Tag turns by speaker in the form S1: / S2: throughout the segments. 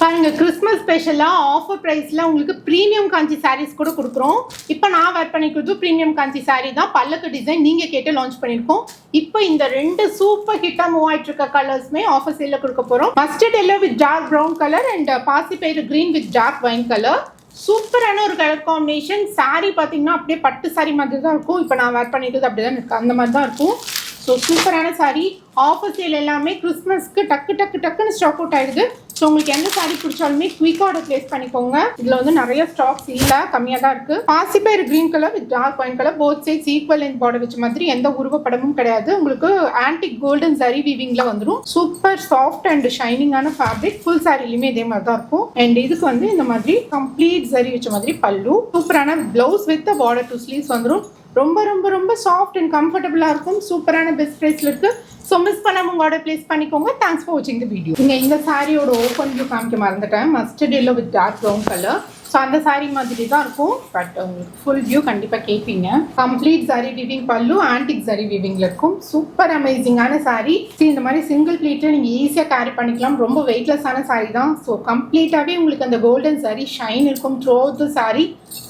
S1: பாருங்க கிறிஸ்மஸ் ஸ்பெஷலாக ஆஃபர் ப்ரைஸில் உங்களுக்கு ப்ரீமியம் காஞ்சி சாரீஸ் கூட கொடுக்குறோம். இப்போ நான் வேர் பண்ணிக்கிறது ப்ரீமியம் காஞ்சி சாரீ தான். பல்லக்கு டிசைன் நீங்கள் கேட்டு லான்ச் பண்ணியிருக்கோம். இப்போ இந்த 2 சூப்பர் ஹிட்டாக மூவ் ஆகிட்டு இருக்க கலர்ஸுமே ஆஃபர் சேலில் கொடுக்க போகிறோம். Mustard yellow with dark brown colour and பாசிப்பயிறு green with dark wine colour. சூப்பரான ஒரு கலர் காம்பினேஷன். சாரீ பார்த்தீங்கன்னா அப்படியே பட்டு சாரீ மாதிரி தான் இருக்கும். இப்போ நான் வேர் பண்ணிக்கிறது அப்படி தான் இருக்கு, அந்த மாதிரி தான் இருக்கும். ஸோ சூப்பரான சாரீ. ஆஃபர் சேல் எல்லாமே கிறிஸ்மஸ்க்கு டக்குன்னு ஸ்டாக் அவுட் ஆயிடுது. ஸோ உங்களுக்கு எந்த சாரீ பிடிச்சாலுமே குயிக்காக ஆர்டர் பிளேஸ் பண்ணிக்கோங்க. இதில் வந்து நிறைய ஸ்டாக்ஸ் இல்லை, கம்மியாக தான் இருக்குது. பாசிப்பயிறு green colour with dark wine colour, both sides equal length border வச்ச மாதிரி எந்த உருவப்படமும் கிடையாது. உங்களுக்கு ஆன்டிக் கோல்டன் சரி வீவிங்ல வந்துடும். சூப்பர் சாஃப்ட் அண்ட் ஷைனிங்கான ஃபேப்ரிக். ஃபுல் சாரிலையுமே இதே மாதிரி தான் இருக்கும். அண்ட் இதுக்கு வந்து இந்த மாதிரி கம்ப்ளீட் சரி வச்ச மாதிரி பல்லு. சூப்பரான பிளவுஸ் வித் பார்டர் 2 ஸ்லீவ்ஸ் வந்துடும். ரொம்ப ரொம்ப ரொம்ப சாஃப்ட் அண்ட் கம்ஃபர்டபுளாக இருக்கும். சூப்பரான பெஸ்ட் ப்ரைஸில் இருக்குது. ஸோ மிஸ் பண்ணாமல் உங்கள் ஆர்டர் பிளேஸ் பண்ணிக்கோங்க. தேங்க்ஸ் ஃபார் வாட்சிங் த வீடியோ. நீங்கள் இந்த சாரியோட ஓப்பன் வியூ காமிக்க மறந்துட்டேன். Mustard yellow with dark brown colour. So அந்த சாரீ மாதிரி தான் இருக்கும். பட் உங்களுக்கு ஃபுல் வியூ கண்டிப்பாக கேட்பீங்க. கம்ப்ளீட் சாரி வீவிங் பல்லு, ஆன்டிக் சாரி வீவிங்கில் இருக்கும். சூப்பர் அமேசிங்கான சாரீ. இந்த மாதிரி சிங்கிள் ப்ளீட்டில் நீங்கள் ஈஸியாக கேரி பண்ணிக்கலாம். ரொம்ப வெயிட்லெஸ்ஸான சாரீ தான். ஸோ கம்ப்ளீட்டாகவே உங்களுக்கு அந்த கோல்டன் சாரீ ஷைன் இருக்கும் த்ரூ அவுட் த சாரீ.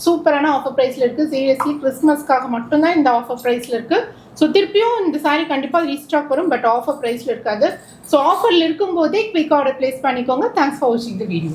S1: சூப்பரான ஆஃபர் ப்ரைஸில் இருக்குது. சீரியஸ்லி கிறிஸ்மஸ்க்காக மட்டும்தான் இந்த ஆஃபர் ப்ரைஸில் இருக்குது. ஸோ திருப்பியும் இந்த சாரீ கண்டிப்பாக ரீஸ்டாக் வரும், பட் ஆஃபர் ப்ரைஸில் இருக்காது. ஸோ ஆஃபரில் இருக்கும்போதே குயிக் ஆர்டர் பிளேஸ் பண்ணிக்கோங்க. தேங்க்ஸ் ஃபார் வாட்சிங் த வீடியோ.